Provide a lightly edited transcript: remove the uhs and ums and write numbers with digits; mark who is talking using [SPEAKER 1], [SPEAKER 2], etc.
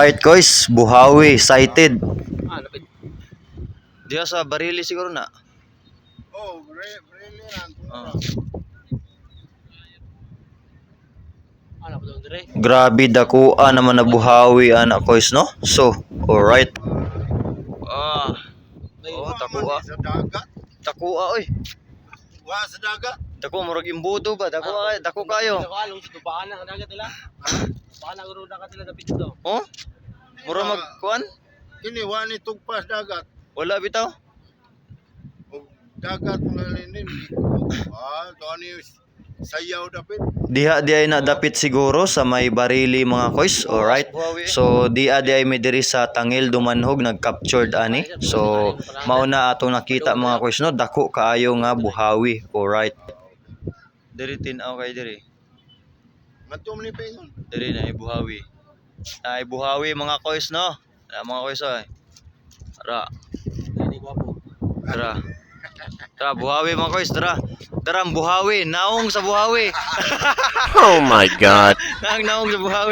[SPEAKER 1] Alright guys, buhawi, sighted.
[SPEAKER 2] Lapit.
[SPEAKER 1] Diya sa barili siguro na.
[SPEAKER 3] Oh, really lang.
[SPEAKER 2] Lapit doon dire.
[SPEAKER 1] Grabe dakuan naman na buhawi anak guys no. So, alright. Takua.
[SPEAKER 3] Sa dagat.
[SPEAKER 1] Takua oy.
[SPEAKER 3] Wa sa dagat.
[SPEAKER 1] Dako murag imbuto ba? Dako kayo.
[SPEAKER 2] Dako along sa tubaan na dagat nila. Tubaan na guro dagat nila dapit dito.
[SPEAKER 1] Oh? Mura magkuan?
[SPEAKER 3] Kini wa ni tugpas dagat.
[SPEAKER 1] Wala bitaw.
[SPEAKER 3] O dagat mga linin. To ani sayaw dapit.
[SPEAKER 1] Diha di ay nadapit siguro sa may barili mga koys. Alright. So diha di ay may diri sa Tangil Dumanhog nag-captured ani. So mauna atong nakita mga koys no, dako kaayo nga buhawi. Alright. Diri tinaw kay diri.
[SPEAKER 3] Matum ni pingon.
[SPEAKER 1] Diri na buhawi. Ay buhawi mga koys no. Mga koys ay. Tara.
[SPEAKER 2] Dili gwapo.
[SPEAKER 1] Tara. Tara buhawi mga koys, tara. Tara buhawi, naong sa buhawi.
[SPEAKER 4] Oh my God.
[SPEAKER 1] Naong sa buhawi.